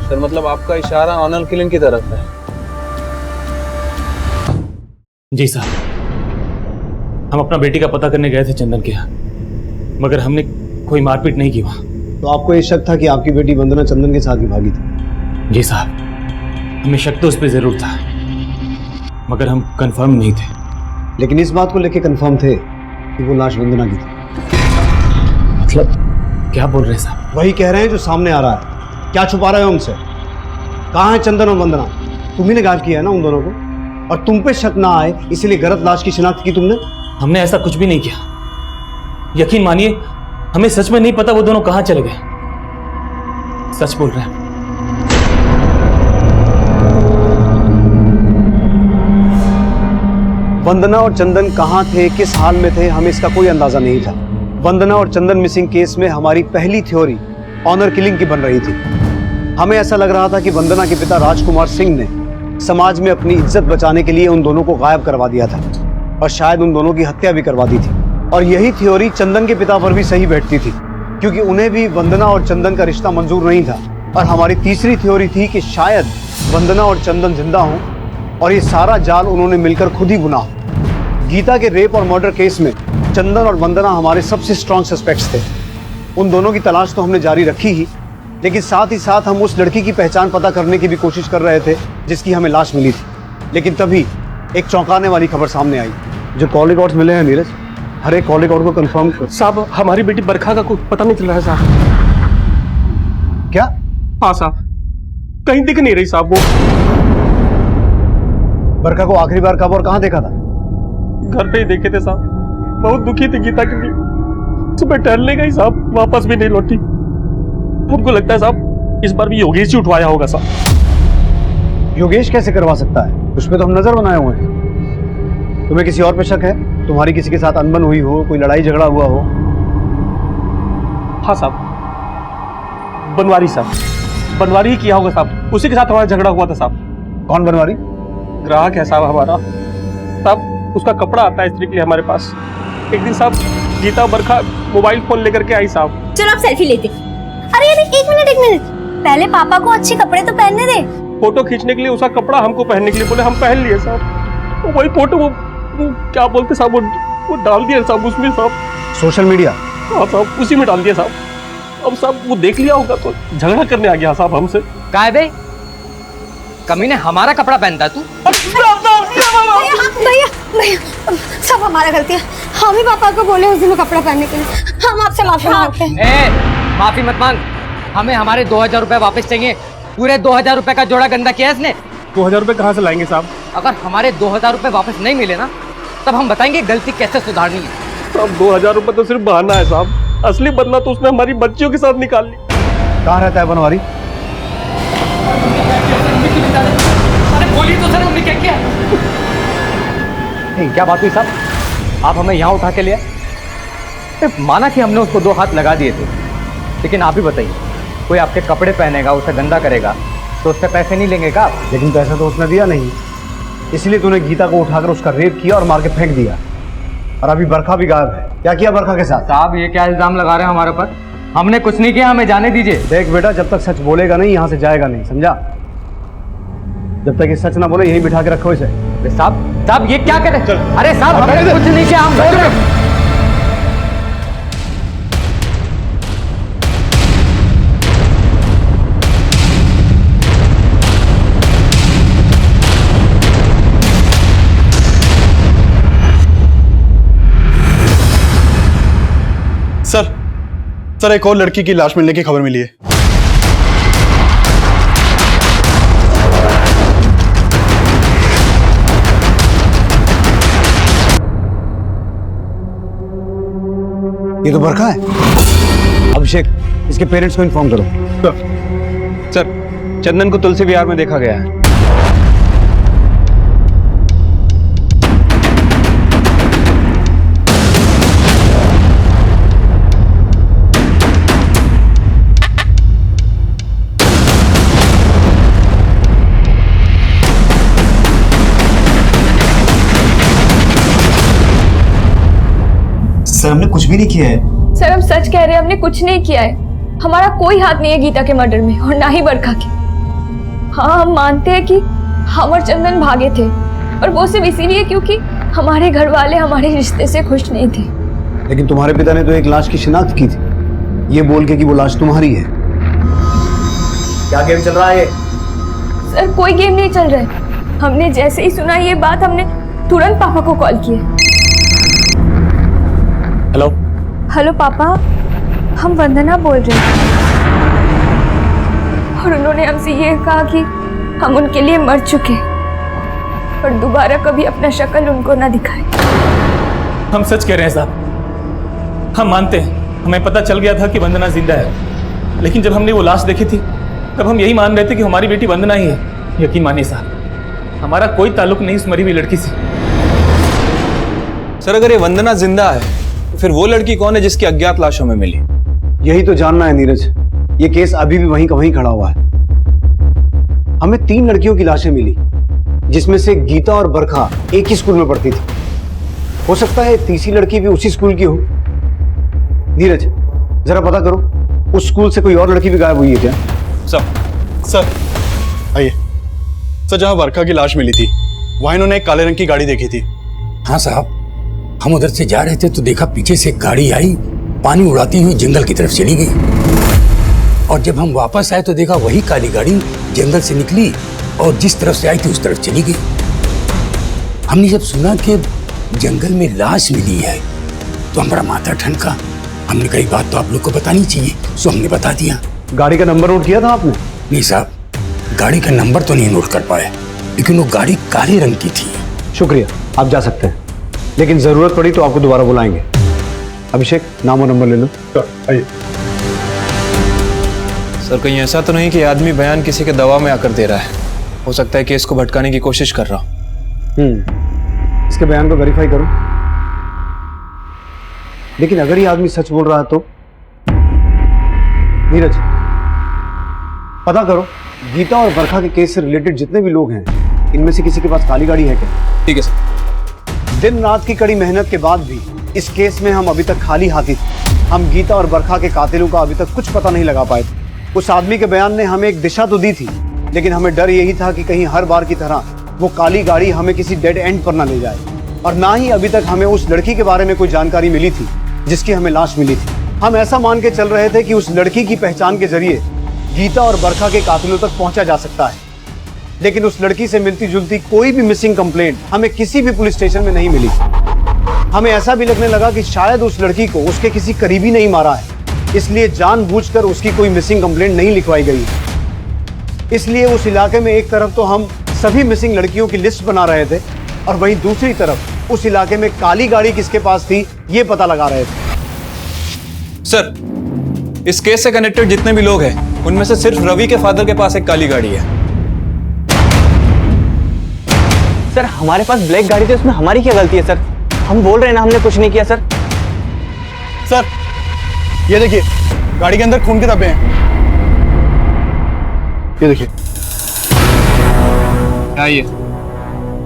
सर मतलब आपका इशारा ऑनर किलिंग की तरफ है? जी साहब, हम अपना बेटी का पता करने गए थे चंदन के यहाँ, मगर हमने कोई मारपीट नहीं की वहाँ। तो आपको ये शक था कि आपकी बेटी वंदना चंदन के साथ ही भागी थी? जी साहब, हमें शक तो उस पर जरूर था, मगर हम कंफर्म नहीं थे। लेकिन इस बात को लेकर कंफर्म थे कि वो लाश वंदना की थी। मतलब क्या बोल रहे हैं साहब? वही कह रहे हैं जो सामने आ रहा है। क्या छुपा रहे हो हमसे? कहाँ है चंदन और वंदना? तुम्ही ने गायब किया है ना उन दोनों को, और तुम पे शक ना आए इसीलिए गलत लाश की शिनाख्त की तुमने। हमने ऐसा कुछ भी नहीं किया, यकीन मानिए हमें सच में नहीं पता वो दोनों कहाँ चले गए। सच बोल रहे हैं। वंदना और चंदन कहाँ थे, किस हाल में थे, हमें इसका कोई अंदाजा नहीं था। वंदना और चंदन मिसिंग केस में हमारी पहली थ्योरी ऑनर किलिंग की बन रही थी। हमें ऐसा लग रहा था कि वंदना के पिता राजकुमार सिंह ने समाज में अपनी इज्जत बचाने के लिए उन दोनों को गायब करवा दिया था और शायद उन दोनों की हत्या भी करवा दी थी। और यही थ्योरी चंदन के पिता पर भी सही बैठती थी, क्योंकि उन्हें भी वंदना और चंदन का रिश्ता मंजूर नहीं था। और हमारी तीसरी थ्योरी थी कि शायद वंदना और चंदन जिंदा हों और ये सारा जाल उन्होंने मिलकर खुद ही बुना हो। गीता के रेप और मर्डर केस में चंदन और वंदना हमारे सबसे स्ट्रॉन्ग सस्पेक्ट्स थे। उन दोनों की तलाश तो हमने जारी रखी ही, लेकिन साथ ही साथ हम उस लड़की की पहचान पता करने की भी कोशिश कर रहे थे जिसकी हमें लाश मिली थी। लेकिन तभी एक चौंकाने वाली खबर सामने आई। जो कॉल रिकॉर्ड्स मिले हैं नीरज, हर एक कॉल रिकॉर्ड को कंफर्म कर। साहब हमारी बेटी बरखा का कुछ पता नहीं चल रहा है साहब। क्या? हाँ साहब, कहीं दिख नहीं रही साहब वो। बरखा को आखिरी बार कब और कहाँ देखा था? घर पे ही देखे थे साहब। बहुत दुखी थी गीता के लिए। सुबह टहलने गई साहब, वापस भी नहीं लौटी। हमको लगता है साहब इस बार भी योगेश जी उठवाया होगा साहब। योगेश कैसे करवा सकता है? उसमें तो हम नजर बनाए हुए हैं। तुम्हें किसी और पे शक है? तुम्हारी किसी के साथ अनबन हुई हो, कोई लड़ाई झगड़ा हुआ हो? हाँ साहब, बनवारी साहब, बनवारी ही किया होगा साहब। उसी के साथ हमारा झगड़ा हुआ था साहब। कौन बनवारी? ग्राहक है साहब हमारा। साहब उसका कपड़ा आता है इस्त्री के लिए हमारे पास। एक दिन साहब गीता बरखा मोबाइल फोन लेकर के आई साहब। चलो आप सेल्फी लेते। अरे एक मिनट, पहले पापा को अच्छे कपड़े तो पहनने दे। फोटो खींचने के लिए उसका कपड़ा हमको पहनने के लिए बोले, हम पहन लिए साहब। वही फोटो वो क्या बोलते साहब, वो डाल दिया साहब उसमें साहब, सोशल मीडिया। हाँ साहब, उसी में डाल दिया साहब। अब साहब वो देख लिया होगा तो झगड़ा करने आ गया साहब हमसे। काय बे, कमीने हमारा कपड़ा पहनता है तू? भैया सब हमारा गलती है। हम ही पापा को बोले उस दिन कपड़ा पहनने के लिए। हम आपसे माफी मांगते हैं। माफी मत मांग, हमें हमारे 2000 रुपए वापस चाहिए। पूरे 2000 रुपए का जोड़ा गंदा किया इसने। 2000 रुपए कहाँ से लाएंगे साहब? अगर हमारे 2000 रुपए वापस नहीं मिले ना, तब हम बताएंगे गलती कैसे सुधारनी है। साहब 2000 रुपए तो सिर्फ बहाना है साहब, असली बदला तो उसने हमारी बच्चियों के साथ निकाल ली। कहाँ रहता है बनवारी? बोलिए तो सर, हमने क्या किया? क्या बात हुई साहब? आप हमें यहाँ उठा के लिए माना कि हमने उसको 2 हाथ लगा दिए थे, लेकिन आप ही बताइए, कोई आपके कपड़े पहनेगा, उसे गंदा करेगा तो उससे पैसे नहीं लेंगे क्या? लेकिन पैसा तो उसने दिया नहीं, इसलिए तूने गीता को उठाकर उसका रेप किया और मार के फेंक दिया। और अभी बरखा भी गायब है। क्या किया बरखा के साथ? साहब ये क्या इल्जाम लगा रहे हैं हमारे ऊपर? हमने कुछ नहीं किया, हमें जाने दीजिए। देख बेटा, जब तक सच बोलेगा नहीं यहाँ से जाएगा नहीं, समझा? जब तक ये सच ना बोले यहीं बिठा के रखो इसे। साहब ये क्या करे? अरे साहब हमने कुछ नहीं किया, हम बोल रहे हैं। सर एक और लड़की की लाश मिलने की खबर मिली है। ये तो बरखा है। अभिषेक, इसके पेरेंट्स को इन्फॉर्म करो। सर चंदन को तुलसी विहार में देखा गया है। सर हमने कुछ भी नहीं किया है। सर हम सच कह रहे हैं, हमने कुछ नहीं किया है। हमारा कोई हाथ नहीं है गीता के मर्डर में, और ना ही बरखा के। हाँ हम मानते हैं कि हम और चंदन भागे थे, और वो सिर्फ इसीलिए क्योंकि हमारे घर वाले हमारे रिश्ते से खुश नहीं थे। लेकिन तुम्हारे पिता ने तो एक लाश की शिनाख्त की थी, ये बोल के कि वो लाश तुम्हारी है। क्या गेम चल रहा है ये? सर कोई गेम नहीं चल रहा है। हमने जैसे ही सुना ये बात, हमने तुरंत पापा को कॉल किया। हेलो पापा, हम वंदना बोल रहे हैं, और उन्होंने हमसे ये कहा कि हम उनके लिए मर चुके, और दोबारा कभी अपना शक्ल उनको ना दिखाए। हम सच कह रहे हैं साहब, हम मानते हैं, हमें पता चल गया था कि वंदना जिंदा है, लेकिन जब हमने वो लाश देखी थी तब हम यही मान रहे थे कि हमारी बेटी वंदना ही है। यकीन मानिए साहब, हमारा कोई ताल्लुक नहीं इस मरी हुई लड़की से। सर अगर ये वंदना जिंदा है तो फिर वो लड़की कौन है जिसकी अज्ञात लाशों में मिली? यही तो जानना है नीरज। ये केस अभी भी वहीं का वहीं खड़ा हुआ है। हमें 3 लड़कियों की लाशें मिली, जिसमें से गीता और बरखा एक ही स्कूल में पढ़ती थी। हो सकता है तीसरी लड़की भी उसी स्कूल की हो। नीरज जरा पता करो, उस स्कूल से कोई और लड़की भी गायब हुई है क्या? सर आइए। सर जहां बरखा की लाश मिली थी वहां इन्होंने एक काले रंग की गाड़ी देखी थी। हाँ साहब, हम उधर से जा रहे थे तो देखा पीछे से एक गाड़ी आई, पानी उड़ाती हुई जंगल की तरफ चली गई, और जब हम वापस आए तो देखा वही काली गाड़ी जंगल से निकली और जिस तरफ से आई थी उस तरफ चली गई। हमने जब सुना कि जंगल में लाश मिली है तो हमारा माथा ठनका। हमने कई बात तो आप लोग को बतानी चाहिए, सो हमने बता दिया। गाड़ी का नंबर नोट किया था आपने? नहीं साहब, गाड़ी का नंबर तो नहीं नोट कर पाए, लेकिन वो गाड़ी काले रंग की थी। शुक्रिया, आप जा सकते हैं, लेकिन जरूरत पड़ी तो आपको दोबारा बुलाएंगे। अभिषेक, नाम और नंबर ले लो। आइए सर। कहीं ऐसा तो नहीं कि आदमी बयान किसी के दबाव में आकर दे रहा है? हो सकता है केस को भटकाने की कोशिश कर रहा हूं। इसके बयान को वेरीफाई करो। लेकिन अगर ये आदमी सच बोल रहा है तो नीरज, पता करो गीता और बरखा के केस से रिलेटेड जितने भी लोग हैं, इनमें से किसी के पास काली गाड़ी है क्या? ठीक है सर। दिन रात की कड़ी मेहनत के बाद भी इस केस में हम अभी तक खाली हाथी थे। हम गीता और बरखा के कातिलों का अभी तक कुछ पता नहीं लगा पाए थे। उस आदमी के बयान ने हमें एक दिशा तो दी थी, लेकिन हमें डर यही था कि कहीं हर बार की तरह वो काली गाड़ी हमें किसी डेड एंड पर ना ले जाए। और ना ही अभी तक हमें उस लड़की के बारे में कोई जानकारी मिली थी जिसकी हमें लाश मिली थी। हम ऐसा मान के चल रहे थे कि उस लड़की की पहचान के जरिए गीता और बरखा के कातिलों तक पहुंचा जा सकता है, लेकिन उस लड़की से मिलती जुलती कोई भी मिसिंग कंप्लेंट हमें किसी भी पुलिस स्टेशन में नहीं मिली। हमें ऐसा भी लगने लगा कि शायद उस लड़की को उसके किसी करीबी ने ही मारा है, इसलिए जानबूझकर उसकी कोई मिसिंग कंप्लेंट नहीं लिखवाई गई है। इसलिए उस इलाके में एक तरफ तो हम सभी मिसिंग लड़कियों की लिस्ट बना रहे थे, और वहीं दूसरी तरफ उस इलाके में काली गाड़ी किसके पास थी ये पता लगा रहे थे। सर, इस केस से कनेक्टेड जितने भी लोग हैं, उनमें से सिर्फ रवि के फादर के पास एक काली गाड़ी है। सर हमारे पास ब्लैक गाड़ी थी, उसमें हमारी क्या गलती है सर? हम बोल रहे हैं ना हमने कुछ नहीं किया सर। सर ये देखिए, गाड़ी के अंदर खून के धब्बे हैं। ये देखिए। क्या ये?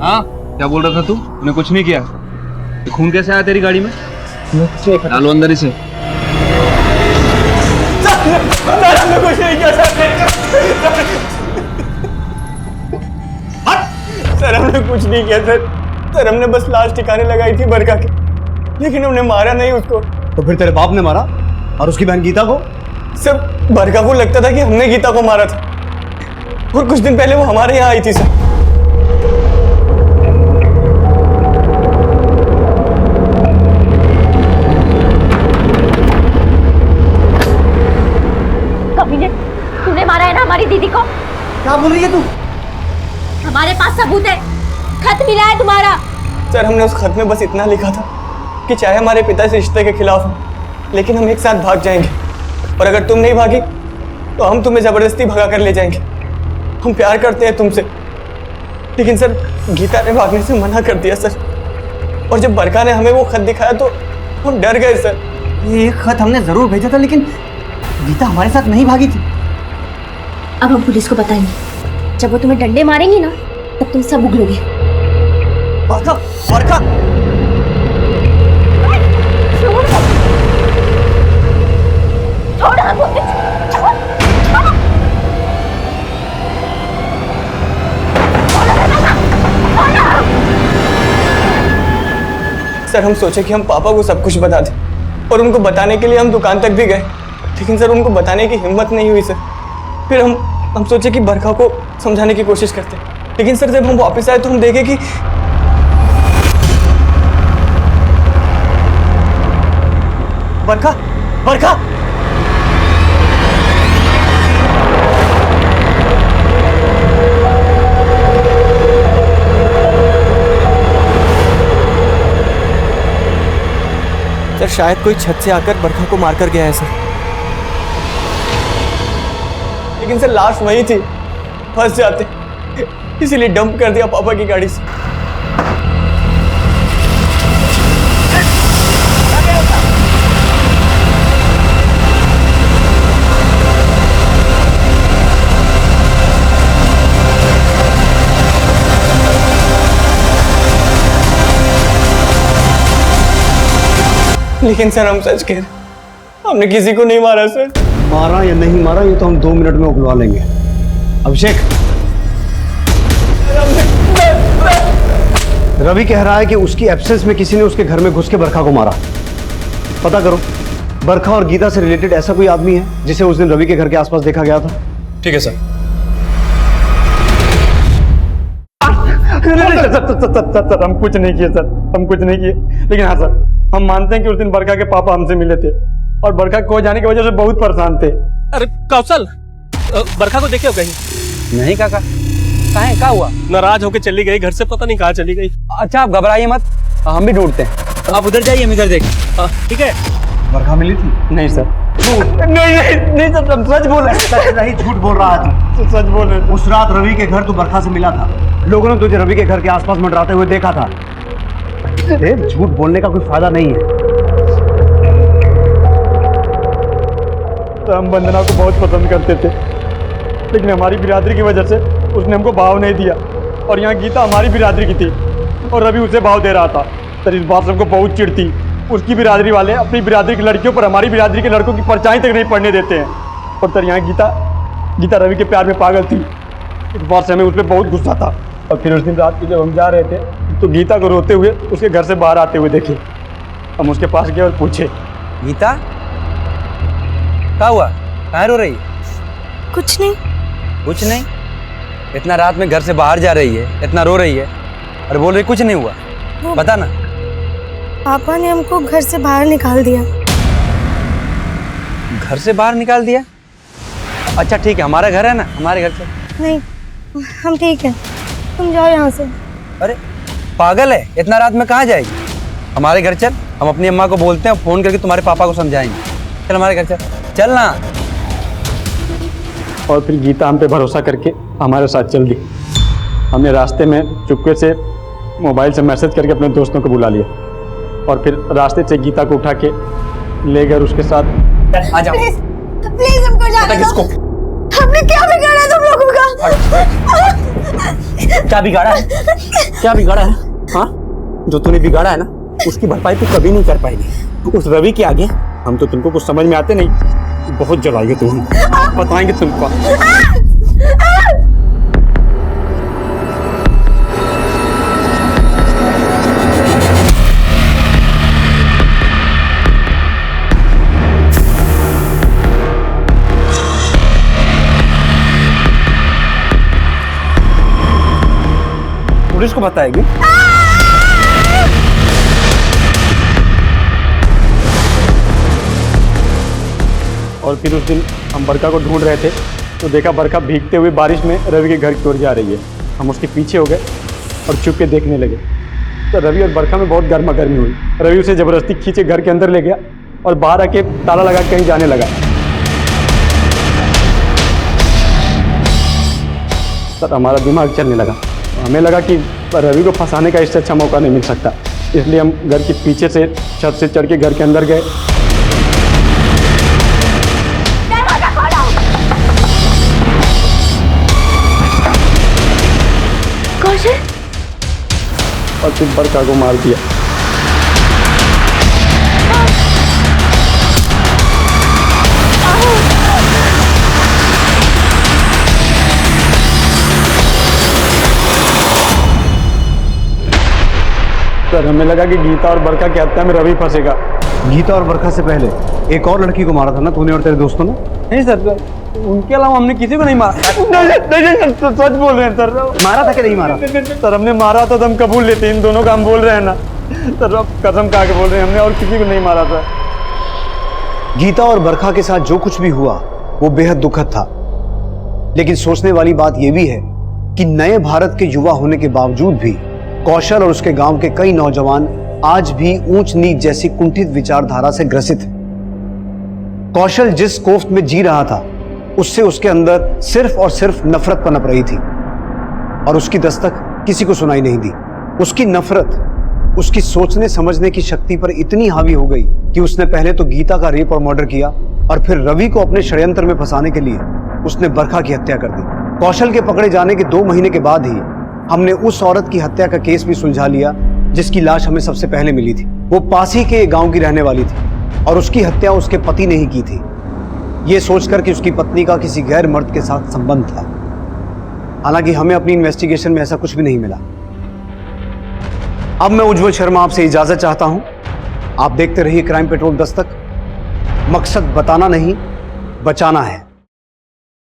हाँ, क्या बोल रहा था तू? तूने कुछ नहीं किया? ये खून कैसे आया तेरी गाड़ी में? डालो अंदर इसे। सर हमने कुछ नहीं किया सर हमने कुछ नहीं किया सर हमने बस लाश ठिकाने लगाई थी बरखा की, लेकिन हमने मारा नहीं उसको। तो फिर तेरे बाप ने मारा और उसकी बहन गीता को? सर बरखा को लगता था कि हमने गीता को मारा था, और कुछ दिन पहले वो हमारे यहाँ आई थी सर। कमीने, तूने मारा है ना हमारी दीदी को? क्या बोल रही है तू? हमारे पास सबूत है, खत मिला है तुम्हारा। सर हमने उस खत में बस इतना लिखा था कि चाहे हमारे पिता इस रिश्ते के खिलाफ हो, लेकिन हम एक साथ भाग जाएंगे, और अगर तुम नहीं भागी तो हम तुम्हें जबरदस्ती भगा कर ले जाएंगे। हम प्यार करते हैं तुमसे। लेकिन सर गीता ने भागने से मना कर दिया सर, और जब बरखा ने हमें वो खत दिखाया तो हम डर गए सर। ये खत हमने जरूर भेजा था, लेकिन गीता हमारे साथ नहीं भागी थी। अब हम पुलिस को बताएंगे, जब वो तुम्हें डंडे मारेंगी ना तब तुम सब उगलोगे। बरखा, बरखा! सर हम सोचे कि हम पापा को सब कुछ बता दें, और उनको बताने के लिए हम दुकान तक भी गए, लेकिन सर उनको बताने की हिम्मत नहीं हुई सर। फिर हम सोचे कि बरखा को समझाने की कोशिश करते, लेकिन सर जब हम वापस आए तो हम देखे कि बरखा, बरखा! सर शायद कोई छत से आकर बरखा को मारकर गया है सर। लेकिन सर लाश वही थी, फंस जाते, इसीलिए डंप कर दिया पापा की गाड़ी से। लेकिन सर हम सच कह रहे, हमने किसी को नहीं मारा सर। मारा या नहीं मारा ये तो हम 2 मिनट में उगलवा लेंगे। अभिषेक, रवि कह रहा है कि उसकी एब्सेंस में किसी ने उसके घर में घुस के बरखा को मारा। पता करो बरखा और गीता से रिलेटेड ऐसा कोई आदमी है जिसे उस दिन रवि के घर के आसपास देखा गया था? ठीक है सर। सर हम कुछ नहीं किए सर, हम कुछ नहीं किए, लेकिन हाँ सर हम मानते हैं कि उस दिन बरखा के पापा हमसे मिले थे और बरखा खो जाने की वजह से बहुत परेशान थे। अरे कौशल, बरखा को देखे हो कहीं? नहीं काका, कहाँ क्या हुआ? नाराज होके चली गई घर से, पता नहीं कहाँ चली गई। अच्छा आप घबराइए मत, हम भी ढूंढते हैं। आप उधर जाइए, हम इधर देख। ठीक है। बरखा मिली थी? नहीं सर। नहीं सर, तुम सच बोल रहे हैं। नहीं, झूठ बोल रहा था। सच बोल रहे। उस रात रवि के घर तू बरखा से मिला था, लोगों ने तुझे रवि के घर के आसपास मंडराते हुए देखा था। झूठ बोलने का कोई फायदा नहीं है। हम वंदना को बहुत पसंद करते थे, लेकिन हमारी बिरादरी की वजह से उसने हमको भाव नहीं दिया। और यहाँ गीता हमारी बिरादरी की थी और रवि उसे भाव दे रहा था। सर इस बात से हमको बहुत चिढ़ थी। उसकी बिरादरी वाले अपनी बिरादरी की लड़कियों पर हमारी बिरादरी के लड़कों की परछाई तक नहीं पड़ने देते हैं। और सर यहाँ गीता रवि के प्यार में पागल थी। इस बात से हमें उस पर बहुत गुस्सा था। और फिर उस दिन रात को जब हम जा रहे थे तो गीता को रोते हुए उसके घर से बाहर आते हुए देखे। हम उसके पास गए और पूछे, गीता क्या हुआ, कहाँ रो रही है? कुछ नहीं। कुछ नहीं? इतना रात में घर से बाहर जा रही है, इतना रो रही है और बोल रही कुछ नहीं हुआ। बता ना। पापा ने हमको घर से बाहर निकाल दिया। घर से बाहर निकाल दिया? अच्छा ठीक है, हमारा घर है ना, हमारे घर से। नहीं, हम ठीक है, तुम जाओ यहाँ से। अरे पागल है, इतना रात में कहाँ जाएगी? हमारे घर चल, हम अपनी अम्मा को बोलते हैं, फोन करके तुम्हारे पापा को समझाएंगे। चल हमारे घर चल ना। और फिर गीता हम पे भरोसा करके हमारे साथ चल दी। हमने रास्ते में चुपके से मोबाइल से मैसेज करके अपने दोस्तों को बुला लिया और फिर रास्ते से गीता को उठा के ले गए उसके साथ। आ जाओ। प्लीज हमको जाने दो। हमने क्या बिगाड़ा है तुम लोगों का? क्या बिगाड़ा है? क्या बिगाड़ा है? हाँ, जो तूने बिगाड़ा है ना, उसकी भरपाई तू कभी नहीं कर पाएगी। उस रवि के आगे हम तो तुमको कुछ समझ में आते नहीं। बहुत जलाएंगे तुम, बताएंगे तुमको। पुलिस को बताएगी? और फिर उस दिन हम बरखा को ढूंढ रहे थे तो देखा बरखा भीगते हुए बारिश में रवि के घर की ओर जा रही है। हम उसके पीछे हो गए और छुप के देखने लगे तो रवि और बरखा में बहुत गर्मा गर्मी हुई। रवि उसे जबरदस्ती खींचे घर के अंदर ले गया और बाहर आके ताला लगा के कहीं जाने लगा। सर हमारा दिमाग चलने लगा। हमें लगा कि रवि को फंसाने का इससे अच्छा मौका नहीं मिल सकता, इसलिए हम घर के पीछे से छत से चढ़ के घर के अंदर गए। और फिर बरखा को मार दिया। सर हमें लगा कि गीता और बरखा की हत्या में रवि फंसेगा। गीता और बरखा से पहले एक और लड़की को मारा था ना तूने और तेरे दोस्तों ने? नहीं सर, उनके अलावा हमने किसी को नहीं मारा। नहीं, सच बोल रहे हैं सर। मारा था कि नहीं मारा? सर हमने मारा था तो हम कबूल लेते, इन दोनों का हम बोल रहे हैं ना सर। अब कसम खा के बोल रहे हैं, हमने और किसी को नहीं मारा था। गीता और बरखा के साथ जो कुछ भी हुआ वो बेहद दुखद था, लेकिन सोचने वाली बात यह भी है कि नए भारत के युवा होने के बावजूद भी कौशल और उसके गांव के कई नौजवान आज भी ऊंच नीच जैसी कुंठित विचारधारा से ग्रसित हैं। कौशल जिस कोफ्त में जी रहा था उससे उसके अंदर सिर्फ और सिर्फ नफरत पनप रही थी और उसकी दस्तक किसी को सुनाई नहीं दी। उसकी नफरत उसकी सोचने समझने की शक्ति पर इतनी हावी हो गई कि उसने पहले तो गीता का रेप और मर्डर किया और फिर रवि को अपने षड्यंत्र में फंसाने के लिए उसने बरखा की हत्या कर दी। कौशल के पकड़े जाने के 2 महीने के बाद ही हमने उस औरत की हत्या का केस भी सुलझा लिया जिसकी लाश हमें सबसे पहले मिली थी। वो पास ही के गांव की रहने वाली थी और उसकी हत्या उसके पति ने ही की थी, ये सोचकर कि उसकी पत्नी का किसी गैर मर्द के साथ संबंध था। हालांकि हमें अपनी इन्वेस्टिगेशन में ऐसा कुछ भी नहीं मिला। अब मैं उज्जवल शर्मा आपसे इजाजत चाहता हूं। आप देखते रहिए क्राइम पेट्रोल दस्तक। मकसद बताना नहीं, बचाना है।